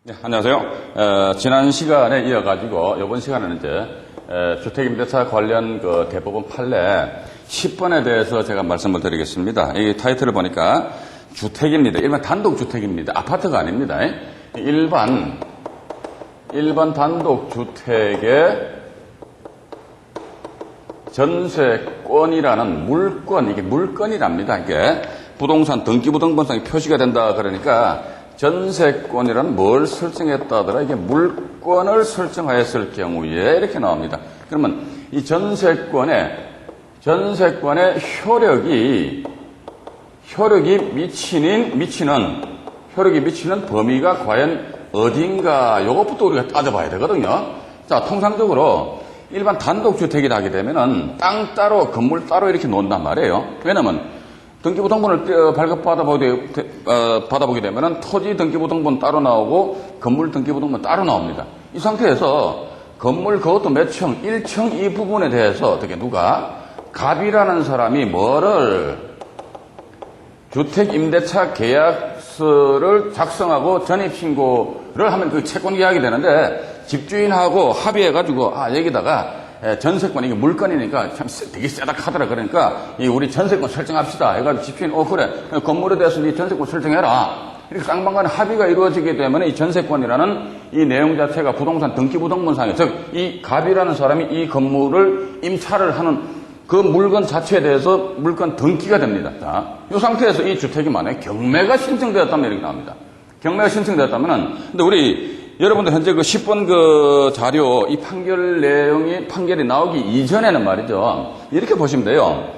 네, 안녕하세요. 지난 시간에 이어가지고 이번 시간에는 이제 주택임대차 관련 그 대법원 판례 10번에 대해서 제가 말씀을 드리겠습니다. 이 타이틀을 보니까 주택입니다. 일반 단독주택입니다. 아파트가 아닙니다. 일반 단독주택의 전세권이라는 물권, 이게 물건이랍니다. 이게 부동산 등기부등본상에 표시가 된다 그러니까 전세권이란 뭘 설정했다더라? 이게 물권을 설정하였을 경우에 이렇게 나옵니다. 그러면 이 전세권의 효력이 미치는 범위가 과연 어딘가 요것부터 우리가 따져봐야 되거든요. 자, 통상적으로 일반 단독주택이 나게 되면은 땅 따로 건물 따로 이렇게 놓는단 말이에요. 왜냐면 등기부등본을 받아보게 되면은 토지 등기부등본 따로 나오고 건물 등기부등본 따로 나옵니다. 이 상태에서 건물 그것도 몇 층, 1층 이 부분에 대해서 어떻게 누가 갑이라는 사람이 뭐를 주택임대차 계약서를 작성하고 전입신고를 하면 그 채권 계약이 되는데 집주인하고 합의해가지고 여기다가 전세권, 이게 물건이니까 참 되게 세다 하더라. 그러니까 우리 전세권 설정합시다 해가지고 집주인 그래 건물에 대해서 네 전세권 설정해라 이렇게 쌍방간에 합의가 이루어지게 되면 이 전세권이라는 이 내용 자체가 부동산 등기부등본상에 즉 이 갑이라는 사람이 이 건물을 임차를 하는 그 물건 자체에 대해서 물건 등기가 됩니다. 자, 이 상태에서 이 주택이 만약에 경매가 신청되었다면 이렇게 나옵니다. 경매가 신청되었다면은 근데 우리 여러분들 현재 그 10번 그 자료 이 판결이 나오기 이전에는 말이죠. 이렇게 보시면 돼요.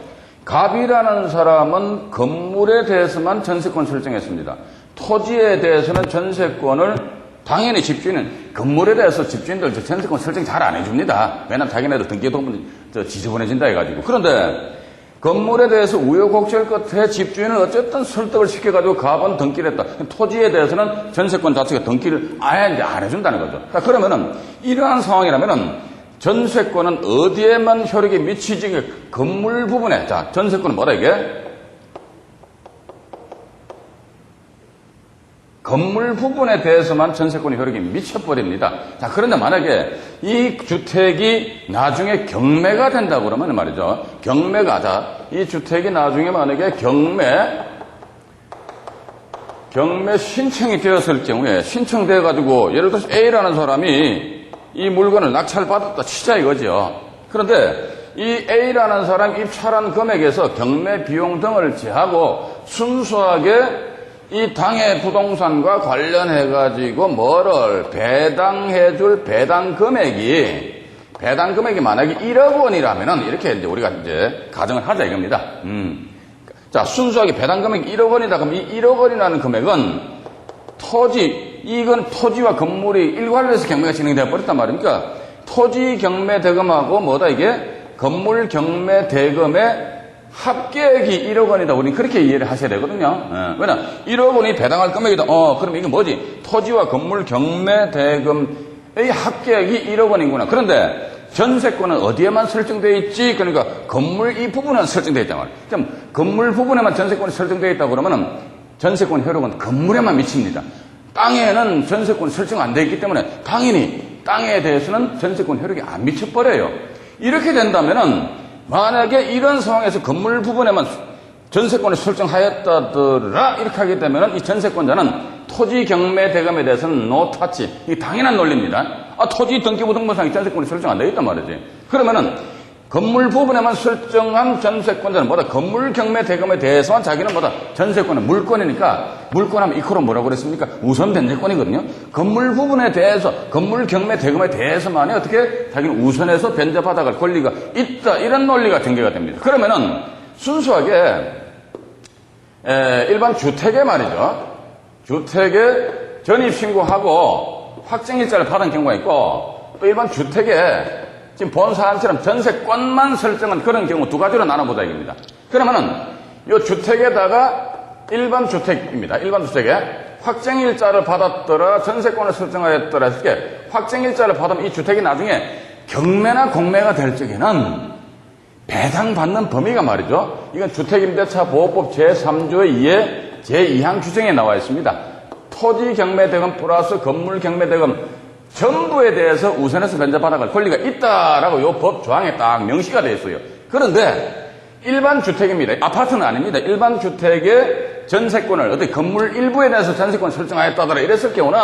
갑이라는 사람은 건물에 대해서만 전세권 설정했습니다. 토지에 대해서는 전세권을 당연히 집주인은 건물에 대해서 집주인들 전세권 설정 잘 안 해줍니다. 왜냐면 자기네들 등기부등본이 지저분해진다 해가지고. 그런데 건물에 대해서 우여곡절 끝에 집주인은 어쨌든 설득을 시켜가지고 갑은 등기를 했다. 토지에 대해서는 전세권 자체가 등기를 아예 이제 안 해준다는 거죠. 자, 그러면은 이러한 상황이라면은 전세권은 어디에만 효력이 미치지? 건물 부분에. 자, 전세권은 뭐다 이게? 건물 부분에 대해서만 전세권의 효력이 미쳐버립니다. 자, 그런데 만약에 이 주택이 나중에 경매가 된다고 그러면 말이죠. 이 주택이 나중에 만약에 경매 신청이 되었을 경우에 신청돼가지고 예를 들어서 A라는 사람이 이 물건을 낙찰받았다 치자 이거죠. 그런데 이 A라는 사람이 입찰한 금액에서 경매 비용 등을 제하고 순수하게 이 당해 부동산과 관련해가지고 뭐를 배당해줄 배당 금액이 만약에 1억 원이라면은 이렇게 이제 우리가 이제 가정을 하자 이겁니다. 자, 순수하게 배당 금액이 1억 원이다. 그럼 이 1억 원이라는 금액은 이건 토지와 건물이 일괄해서 경매가 진행되어 버렸단 말입니까? 토지 경매 대금하고 뭐다 이게? 건물 경매 대금의 합계액이 1억 원이다. 우리는 그렇게 이해를 하셔야 되거든요. 왜냐 1억 원이 배당할 금액이다. 그럼 이게 뭐지? 토지와 건물 경매 대금의 합계액이 1억 원이구나. 그런데 전세권은 어디에만 설정되어 있지? 그러니까 건물 이 부분은 설정되어 있단 말이에요. 그럼 건물 부분에만 전세권이 설정되어 있다고 그러면은 전세권 효력은 건물에만 미칩니다. 땅에는 전세권이 설정 안 되어 있기 때문에 당연히 땅에 대해서는 전세권 효력이 안 미쳐버려요. 이렇게 된다면은 만약에 이런 상황에서 건물 부분에만 전세권을 설정하였다더라 이렇게 하게 되면 이 전세권자는 토지 경매 대금에 대해서는 노 타치. 이게 당연한 논리입니다. 토지 등기부등본상에 전세권이 설정 안 되어 있단 말이지. 그러면은 건물 부분에만 설정한 전세권자는 뭐다? 건물 경매 대금에 대해서만 자기는 뭐다? 전세권은 물권이니까 물권하면 이코로 뭐라고 그랬습니까? 우선 변제권이거든요. 건물 부분에 대해서 건물 경매 대금에 대해서만이 어떻게 자기는 우선해서 변제받아갈 권리가 있다. 이런 논리가 전개가 됩니다. 그러면은 순수하게 일반 주택에 말이죠. 주택에 전입신고하고 확정일자를 받은 경우가 있고 또 일반 주택에 지금 본 사람처럼 전세권만 설정한 그런 경우 두 가지로 나눠보자 이겁니다. 그러면은 이 주택에다가 일반 주택입니다. 일반 주택에 확정일자를 받았더라 전세권을 설정하였더라 했을 때 확정일자를 받으면 이 주택이 나중에 경매나 공매가 될 적에는 배당받는 범위가 말이죠. 이건 주택임대차 보호법 제3조의 2의 제2항 규정에 나와 있습니다. 토지 경매 대금 플러스 건물 경매 대금 전부에 대해서 우선해서 변제받아갈 권리가 있다라고 요 법 조항에 딱 명시가 되어 있어요. 그런데 일반 주택입니다. 아파트는 아닙니다. 일반 주택의 전세권을 어떻게 건물 일부에 대해서 전세권 설정하였다더라 이랬을 경우는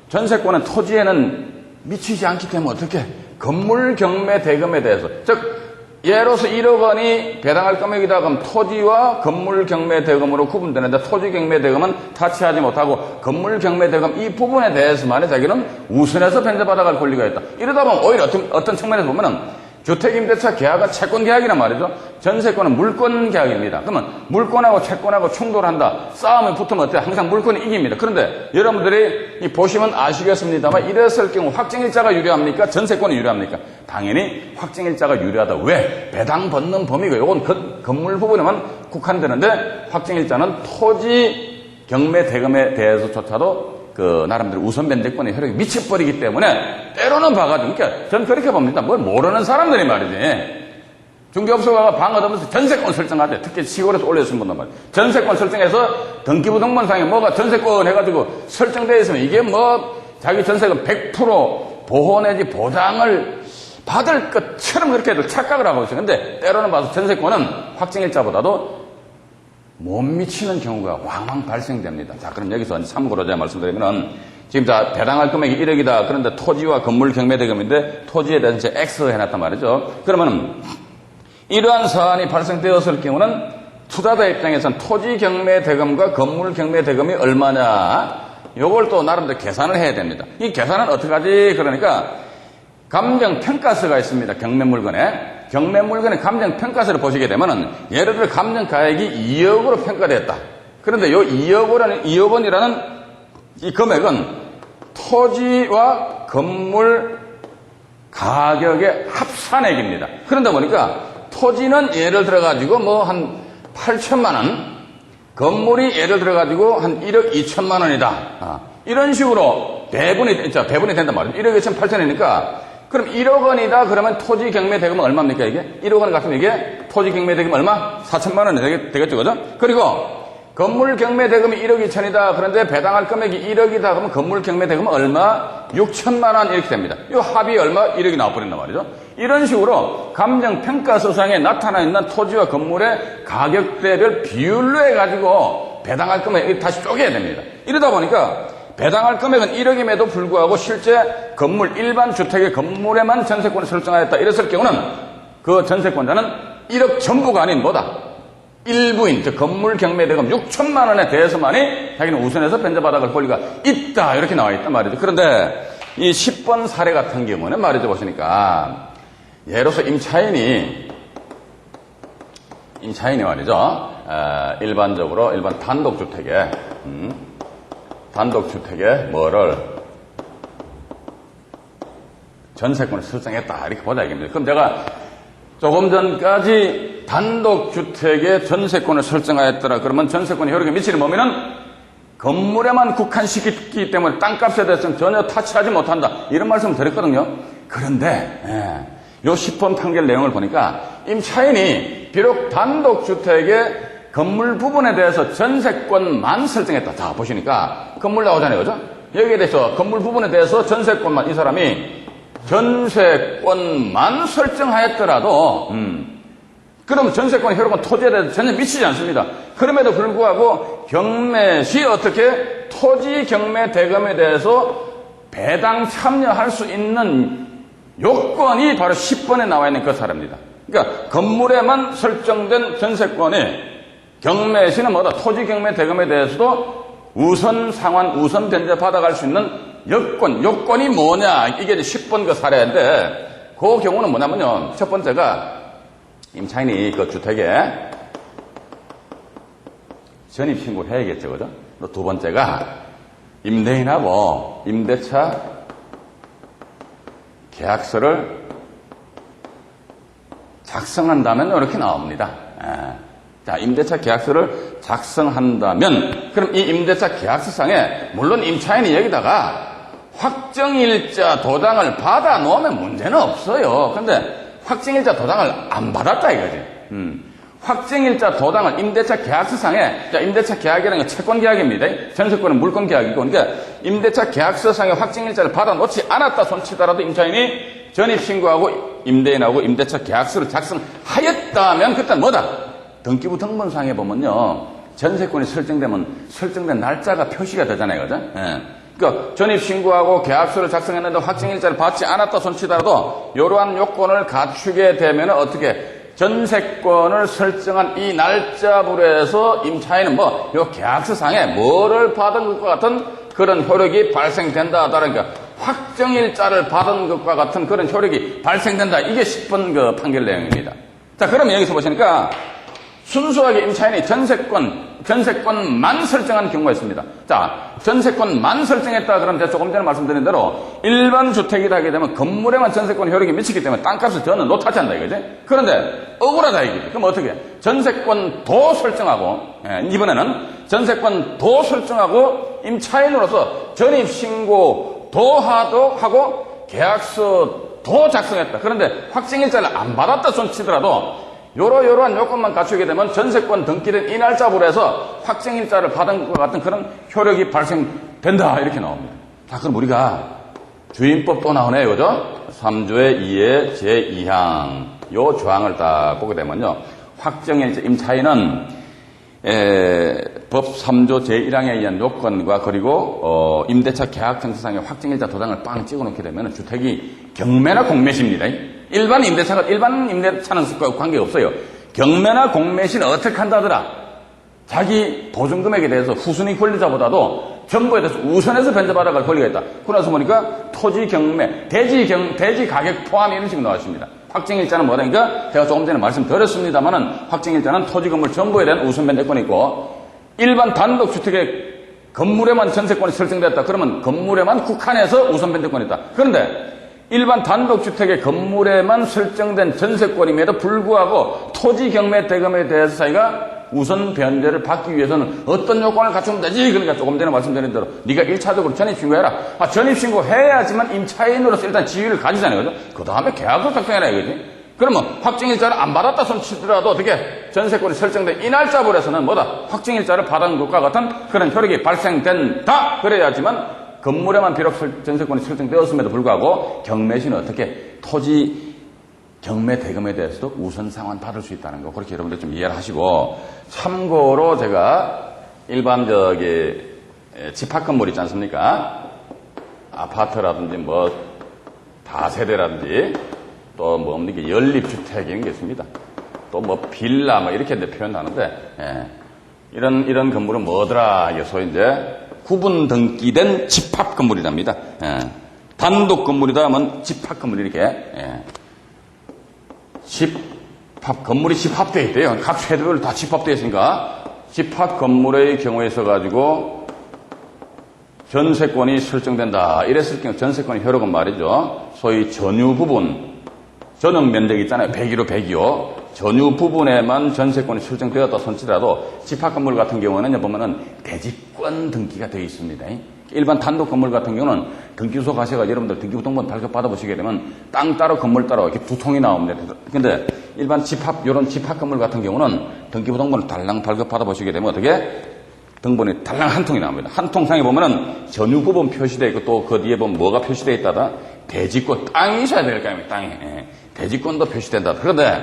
전세권은 토지에는 미치지 않기 때문에 어떻게 건물 경매 대금에 대해서 즉 예로서 1억 원이 배당할 금액이다 그럼 토지와 건물 경매 대금으로 구분되는데 토지 경매 대금은 타치하지 못하고 건물 경매 대금 이 부분에 대해서만 자기는 우선해서 변제받아갈 권리가 있다. 이러다 보면 오히려 어떤 측면에서 보면은 주택임대차 계약은 채권 계약이란 말이죠. 전세권은 물권 계약입니다. 그러면 물권하고 채권하고 충돌한다. 싸움이 붙으면 어때요? 항상 물권이 이깁니다. 그런데 여러분들이 보시면 아시겠습니다만 이랬을 경우 확정일자가 유리합니까? 전세권이 유리합니까? 당연히 확정일자가 유리하다. 왜? 배당 받는 범위가 이건 건물 부분에만 국한되는데 확정일자는 토지 경매 대금에 대해서조차도 나름대로 우선 변제권의 효력이 미쳐버리기 때문에 때로는 봐가지고, 그러니까 전 그렇게 봅니다. 뭘 모르는 사람들이 말이지. 중개업소가 방 얻으면서 전세권 설정하대. 특히 시골에서 올려주신 분들 말이에요. 전세권 설정해서 등기부등본상에 뭐가 전세권 해가지고 설정되어 있으면 이게 뭐 자기 전세금 100% 보호 내지 보장을 받을 것처럼 그렇게 착각을 하고 있어요. 근데 때로는 봐서 전세권은 확정일자보다도 못 미치는 경우가 왕왕 발생됩니다. 자, 그럼 여기서 참고로 제가 말씀드리면은 지금 자 배당할 금액이 1억이다. 그런데 토지와 건물 경매대금인데 토지에 대해서 이제 X 해놨단 말이죠. 그러면은 이러한 사안이 발생되었을 경우는 투자자 입장에서는 토지 경매대금과 건물 경매대금이 얼마냐 요걸 또 나름대로 계산을 해야 됩니다. 이 계산은 어떻게 하지? 그러니까 감정평가서가 있습니다. 경매물건에. 경매물건의 감정평가서를 보시게 되면은 예를 들어 감정가액이 2억으로 평가되었다. 그런데 요 2억 원이라는 이 금액은 토지와 건물 가격의 합산액입니다. 그런다 보니까 토지는 예를 들어가지고 뭐 한 8천만 원, 건물이 예를 들어가지고 한 1억 2천만 원이다. 이런 식으로 배분이 된단 말이에요. 1억 2천 8천이니까 그럼 1억 원이다 그러면 토지 경매 대금은 얼마입니까 이게? 1억 원 같으면 이게 토지 경매 대금 얼마? 4천만 원이 되겠죠, 그죠? 그리고 건물 경매 대금이 1억 2천이다. 그런데 배당할 금액이 1억이다. 그러면 건물 경매 대금은 얼마? 6천만 원 이렇게 됩니다. 이 합이 얼마? 1억이 나와버린단 말이죠. 이런 식으로 감정평가서상에 나타나 있는 토지와 건물의 가격대별 비율로 해가지고 배당할 금액이 다시 쪼개야 됩니다. 이러다 보니까 배당할 금액은 1억임에도 불구하고 실제 건물, 일반 주택의 건물에만 전세권을 설정하였다. 이랬을 경우는 그 전세권자는 1억 전부가 아닌 뭐다? 일부인, 즉 건물 경매대금 6천만 원에 대해서만이 자기는 우선해서 변제받아갈 권리가 있다. 이렇게 나와 있단 말이죠. 그런데 이 10번 사례 같은 경우는 말이죠. 보시니까 예로서 임차인이 말이죠. 일반적으로 일반 단독주택에 뭐를 전세권을 설정했다 이렇게 보자 이겁니다. 그럼 제가 조금 전까지 단독주택에 전세권을 설정하였더라 그러면 전세권의 효력이 미치는 범위는 건물에만 국한시켰기 때문에 땅값에 대해서는 전혀 타치하지 못한다 이런 말씀을 드렸거든요. 그런데 요 10번 판결 내용을 보니까 임차인이 비록 단독주택의 건물 부분에 대해서 전세권만 설정했다. 자, 보시니까 건물 나오잖아요. 그죠? 여기에 대해서 건물 부분에 대해서 전세권만 이 사람이 전세권만 설정하였더라도 그러면 전세권의 효력은 토지에 대해서 전혀 미치지 않습니다. 그럼에도 불구하고 경매 시 어떻게 토지 경매 대금에 대해서 배당 참여할 수 있는 요건이 바로 10번에 나와 있는 그 사례입니다. 그러니까 건물에만 설정된 전세권이 경매 시는 뭐다? 토지 경매 대금에 대해서도 우선 변제 받아갈 수 있는 요건이 뭐냐? 이게 이제 10번 그 사례인데, 그 경우는 뭐냐면요. 첫 번째가 임차인이 그 주택에 전입신고를 해야겠죠, 그죠? 또 두 번째가 임대인하고 임대차 계약서를 작성한다면 이렇게 나옵니다. 자, 임대차 계약서를 작성한다면, 그럼 이 임대차 계약서상에, 물론 임차인이 여기다가 확정일자 도장을 받아 놓으면 문제는 없어요. 근데 확정일자 도장을 안 받았다 이거지. 확정일자 도당을 임대차 계약서상에, 자, 임대차 계약이라는 건 채권 계약입니다. 전세권은 물권 계약이고, 그러니까 임대차 계약서상에 확정일자를 받아놓지 않았다 손치더라도 임차인이 전입신고하고 임대인하고 임대차 계약서를 작성하였다면 그때는 뭐다? 등기부 등본상에 보면요, 전세권이 설정되면 설정된 날짜가 표시가 되잖아요, 그죠? 예. 그러니까 전입신고하고 계약서를 작성했는데 확정일자를 받지 않았다 손치더라도 이러한 요건을 갖추게 되면 어떻게 전세권을 설정한 이 날짜부로 해서 임차인은 뭐, 요 계약서상에 뭐를 받은 것과 같은 그런 효력이 발생된다. 그러니까 확정일자를 받은 것과 같은 그런 효력이 발생된다. 이게 10번 그 판결 내용입니다. 자, 그러면 여기서 보시니까 순수하게 임차인이 전세권만 설정한 경우가 있습니다. 자, 전세권만 설정했다 그러면 제가 조금 전에 말씀드린 대로 일반 주택이라 하게 되면 건물에만 전세권 효력이 미치기 때문에 땅값을 저는 못하지 않다 이거지. 그런데 억울하다 이게. 그럼 어떻게? 전세권도 설정하고, 이번에는 전세권도 설정하고 임차인으로서 전입신고도 하고 계약서도 작성했다. 그런데 확정일자를 안 받았다 손치더라도 요러한 요건만 갖추게 되면 전세권 등기된 이 날짜부로 해서 확정일자를 받은 것 같은 그런 효력이 발생된다. 이렇게 나옵니다. 자, 그럼 우리가 주임법 또 나오네요. 그죠? 3조의 2의 제2항. 요 조항을 딱 보게 되면요. 확정일자, 임차인은, 법 3조 제1항에 의한 요건과 그리고, 임대차 계약청사상에 확정일자 도장을 빵 찍어 놓게 되면 주택이 경매나 공매시입니다. 일반 임대차는 관계없어요. 경매나 공매시는 어떻게 한다더라? 자기 보증금액에 대해서 후순위 권리자보다도 정부에 대해서 우선해서 변제받아갈 권리가 있다. 그러나서 보니까 토지 경매, 대지 가격 포함 이런 식으로 나왔습니다. 확정일자는 뭐라니까? 제가 조금 전에 말씀드렸습니다만은 확정일자는 토지 건물 정부에 대한 우선 변제권이 있고 일반 단독주택의 건물에만 전세권이 설정됐다. 그러면 건물에만 국한해서 우선 변제권이 있다. 그런데 일반 단독주택의 건물에만 설정된 전세권임에도 불구하고 토지 경매 대금에 대해서 자기가 우선 변제를 받기 위해서는 어떤 요건을 갖추면 되지? 그러니까 조금 전에 말씀드린 대로 네가 1차적으로 전입신고해라. 전입신고해야지만 임차인으로서 일단 지위를 가지잖아요. 그죠? 그 다음에 계약서 작성해라 이거지. 그러면 확정일자를 안 받았다 손치더라도 어떻게 전세권이 설정된 이 날짜부로 해서는 뭐다? 확정일자를 받은 것과 같은 그런 효력이 발생된다. 그래야지만 건물에만 비록 전세권이 설정되었음에도 불구하고 경매시는 어떻게 토지 경매 대금에 대해서도 우선 상환 받을 수 있다는 거 그렇게 여러분들 좀 이해를 하시고 참고로 제가 일반 집합 건물 있지 않습니까? 아파트라든지 뭐 다세대라든지 또 뭡니까 연립주택 이런 게 있습니다. 또 뭐 빌라 뭐 이렇게 표현하는데 이런 건물은 뭐더라 이게 소위 이제 구분 등기된 집합 건물이랍니다. 단독 건물이다 하면 집합 건물 이렇게 집합 건물이 집합되어 있대요. 각 세대별로 다 집합되어 있으니까 집합 건물의 경우에 있어가지고 전세권이 설정된다. 이랬을 경우 전세권의 효력은 말이죠. 소위 전유 부분 전용 면적 있잖아요. 100이로 100이요. 전유 부분에만 전세권이 설정되었다 손치더라도 집합 건물 같은 경우는 보면은 대지권 등기가 되어 있습니다. 일반 단독 건물 같은 경우는 등기소 가셔가지고 여러분들 등기부 등본 발급 받아보시게 되면 땅 따로 건물 따로 이렇게 두 통이 나옵니다. 근데 일반 이런 집합 건물 같은 경우는 등기부 등본을 달랑 발급 받아보시게 되면 어떻게 등본이 달랑 한 통이 나옵니다. 한 통상에 보면은 전유 부분 표시되어 있고 또 그 뒤에 보면 뭐가 표시되어 있다다? 대지권, 땅이 있어야 될 거 아닙니까? 땅이. 대지권도 표시된다. 그런데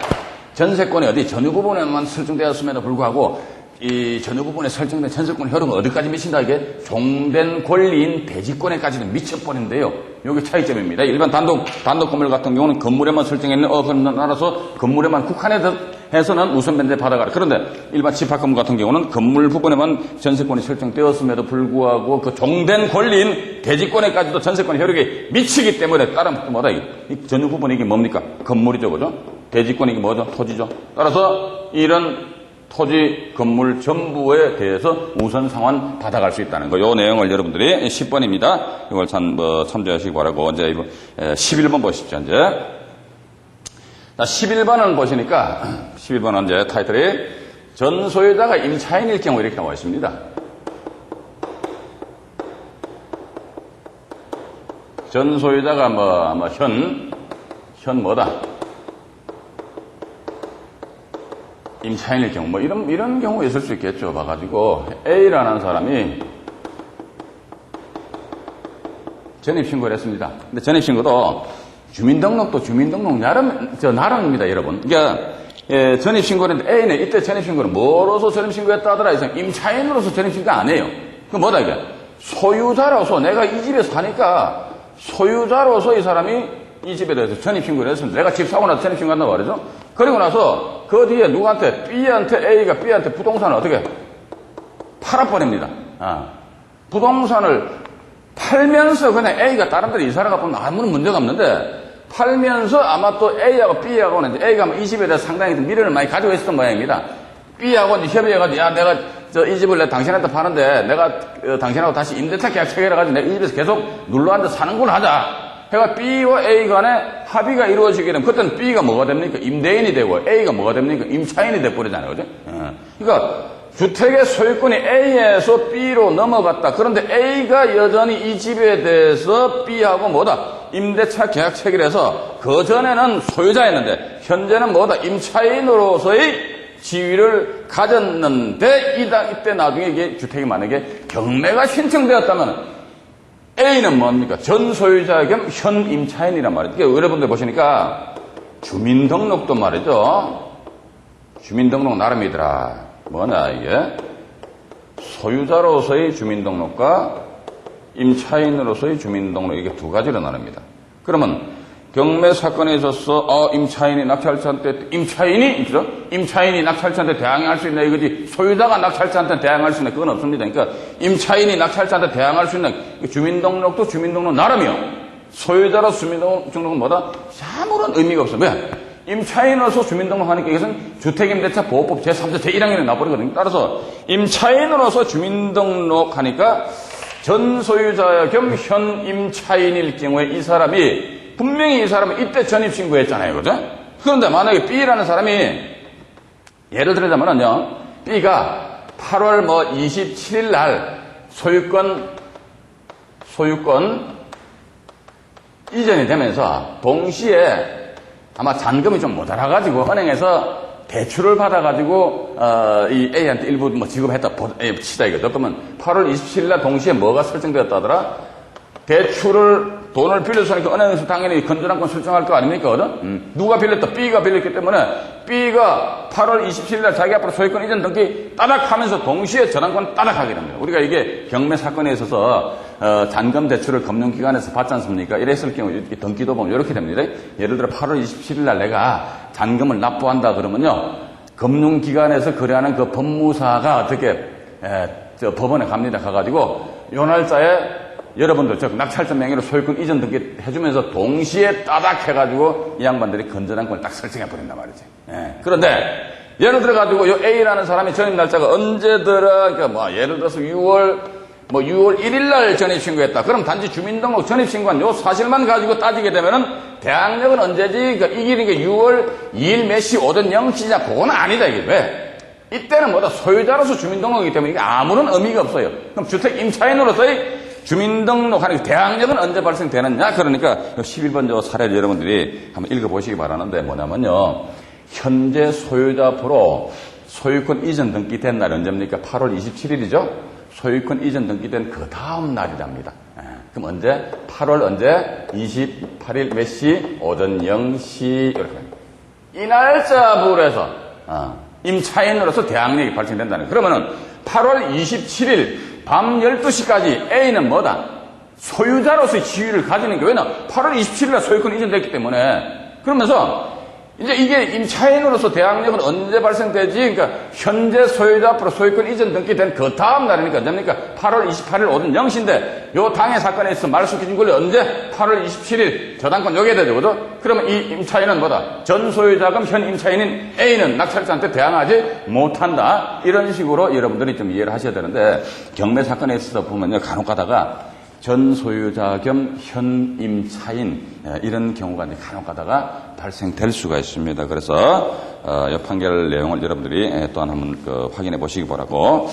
전세권이 어디 전유 부분에만 설정되었음에도 불구하고 이 전유 부분에 설정된 전세권 효력은 어디까지 미친다 이게 종된 권리인 대지권에까지도 미쳐버린대요. 여기 차이점입니다. 일반 단독 건물 같은 경우는 건물에만 설정했는 그럼 알아서 건물에만 국한해서는 우선 변제 받아가라. 그런데 일반 집합 건물 같은 경우는 건물 부분에만 전세권이 설정되었음에도 불구하고 그 종된 권리인 대지권에까지도 전세권 효력이 미치기 때문에 따르면 뭐다 이 전유 부분 이게 뭡니까? 건물이죠, 그죠? 대지권이 이게 뭐죠? 토지죠. 따라서 이런 토지, 건물 전부에 대해서 우선 상환 받아갈 수 있다는 거. 요 내용을 여러분들이 10번입니다. 이걸 참조하시기 바라고. 이제 11번 보십시오, 이제. 자, 11번은 보시니까, 11번은 이제 타이틀이 전 소유자가 임차인일 경우 이렇게 나와 있습니다. 전 소유자가 아마 현 뭐다? 임차인일 경우, 뭐 이런 경우 있을 수 있겠죠. 봐가지고, A라는 사람이 전입신고를 했습니다. 근데 전입신고도 주민등록도 주민등록 나름입니다, 여러분. 그러니까, 전입신고를 했는데 A는 이때 전입신고를 뭐로서 전입신고했다 하더라? 임차인으로서 전입신고가 안 해요. 그럼 뭐다, 이게? 소유자로서 내가 이 집에 사니까 소유자로서 이 사람이 이 집에 대해서 전입신고를 했습니다. 내가 집 사고 나서 전입신고한다고 말이죠. 그리고 나서 그 뒤에 누구한테 A가 B한테 부동산을 어떻게 팔아버립니다. 부동산을 팔면서 그냥 A가 다른 데로 이사를 가보면 아무런 문제가 없는데 팔면서 아마 또 A하고 B하고는 이제 A가 이 집에 대해서 상당히 미련을 많이 가지고 있었던 모양입니다. B하고 이제 협의해가지고 야 내가 이 집을 내가 당신한테 파는데 내가 당신하고 다시 임대차 계약 체결해가지고 내가 이 집에서 계속 눌러앉아 사는 걸로 하자. 해가 B와 A 간에 합의가 이루어지게 되면 그때는 B가 뭐가 됩니까? 임대인이 되고 A가 뭐가 됩니까? 임차인이 돼버리잖아요. 그죠? 그러니까 주택의 소유권이 A에서 B로 넘어갔다. 그런데 A가 여전히 이 집에 대해서 B하고 뭐다? 임대차 계약 체결해서 그전에는 소유자였는데 현재는 뭐다? 임차인으로서의 지위를 가졌는데 이때 나중에 이게 주택이 만약에 경매가 신청되었다면 A는 뭡니까? 전 소유자 겸 현 임차인이란 말이죠. 그러니까 여러분들 보시니까 주민등록도 말이죠. 주민등록 나름이더라. 뭐냐 이게? 소유자로서의 주민등록과 임차인으로서의 주민등록 이게 두 가지로 나눕니다. 그러면 경매 사건에 있어서 임차인이 낙찰자한테 임차인이 낙찰자한테 대항할 수 있나 이거지 소유자가 낙찰자한테 대항할 수 있나 그건 없습니다. 그러니까 임차인이 낙찰자한테 대항할 수 있는 주민등록도 주민등록 나름이요. 소유자로서 주민등록은 뭐다? 아무런 의미가 없어. 왜? 임차인으로서 주민등록하니까 이것은 주택임대차보호법 제3조 제1항에 나버리거든요. 따라서 임차인으로서 주민등록하니까 전 소유자 겸 현 임차인일 경우에 이 사람이 분명히 이 사람은 이때 전입신고했잖아요. 그죠? 그런데 만약에 B라는 사람이 예를 들자면요. B가 8월 27일 날 소유권 이전이 되면서 동시에 아마 잔금이 좀 모자라가지고 은행에서 대출을 받아가지고 이 A한테 일부 지급했다 치다 이거죠. 그러면 8월 27일 날 동시에 뭐가 설정되었다더라? 돈을 빌려서니까 은행에서 당연히 건전한권 설정할 거 아닙니까? 누가 빌렸다? B가 빌렸기 때문에 B가 8월 27일 날 자기 앞으로 소유권 이전 등기 따닥 하면서 동시에 전환권 따닥 하게 됩니다. 우리가 이게 경매 사건에 있어서 잔금 대출을 금융기관에서 받지 않습니까? 이랬을 경우 등기도 보면 이렇게 됩니다. 예를 들어 8월 27일 날 내가 잔금을 납부한다 그러면요. 금융기관에서 거래하는 그 법무사가 어떻게 법원에 갑니다. 가가지고 요 날짜에 여러분들 낙찰자 명의로 소유권 이전 등기 해주면서 동시에 따닥 해가지고 이 양반들이 건전한 걸 딱 설정해버린단 말이지. 그런데 예를 들어가지고 요 A라는 사람이 전입 날짜가 언제더라? 그러니까 예를 들어서 6월 1일 날 전입신고했다. 그럼 단지 주민등록 전입신고한 요 사실만 가지고 따지게 되면은 대항력은 언제지? 그러니까 이게 6월 2일 몇 시 오전 0시냐? 그건 아니다 이게. 왜? 이때는 뭐다? 소유자로서 주민등록이기 때문에 이게 아무런 의미가 없어요. 그럼 주택 임차인으로서의 주민등록하는 대항력은 언제 발생되느냐? 그러니까 11번 저 사례를 여러분들이 한번 읽어보시기 바라는데 뭐냐면요. 현재 소유자 앞으로 소유권 이전 등기된 날이 언제입니까? 8월 27일이죠? 소유권 이전 등기된 그 다음 날이랍니다. 그럼 언제? 8월 언제? 28일 몇 시? 오전 0시 이렇게. 이 날짜부로 해서 임차인으로서 대항력이 발생된다는 거예요. 그러면은 8월 27일 밤 12시까지 A는 뭐다? 소유자로서의 지위를 가지는 게 왜냐? 8월 27일에 소유권 이전됐기 때문에. 그러면서 이제 이게 임차인으로서 대항력은 언제 발생되지? 그러니까 현재 소유자 앞으로 소유권 이전 등기된 그 다음 날이니까 언제입니까? 8월 28일 오전 0시인데 요 당해 사건에 있어 말소 기준 권리 언제? 8월 27일 저당권 요게 되죠. 그죠? 그러면 이 임차인은 뭐다? 전 소유자금 현 임차인인 A는 낙찰자한테 대항하지 못한다. 이런 식으로 여러분들이 좀 이해를 하셔야 되는데 경매 사건에 있어서 보면요. 간혹 가다가 전 소유자 겸 현 임차인 이런 경우가 이제 간혹 가다가 발생될 수가 있습니다. 그래서 이 판결 내용을 여러분들이 또한 한번 확인해 보시기 바라고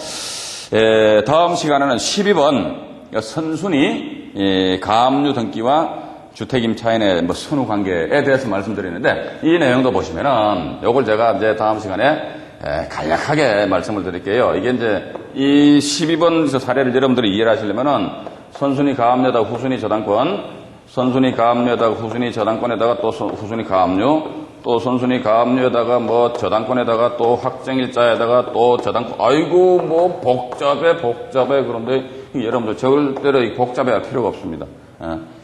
다음 시간에는 12번 선순위 가압류 등기와 주택임차인의 선후 관계에 대해서 말씀드리는데 이 내용도 보시면은 요걸 제가 이제 다음 시간에 간략하게 말씀을 드릴게요. 이게 이제 이 12번 사례를 여러분들이 이해를 하시려면은 선순위 가압류에다가 후순위 저당권, 선순위 가압류에다가 후순위 저당권에다가 또 후순위 가압류, 또 선순위 가압류에다가 뭐 저당권에다가 또 확정일자에다가 또 저당권, 아이고 뭐 복잡해. 그런데 여러분들 절대로 복잡해 할 필요가 없습니다.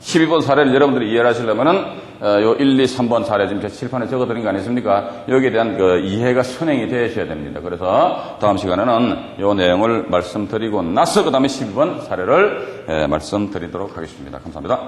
12번 사례를 여러분들이 이해를 하시려면은 요 1, 2, 3번 사례 지금 칠판에 적어드린 거 아니십니까? 여기에 대한 그 이해가 선행이 되셔야 됩니다. 그래서 다음 시간에는 요 내용을 말씀드리고 나서 그 다음에 12번 사례를 말씀드리도록 하겠습니다. 감사합니다.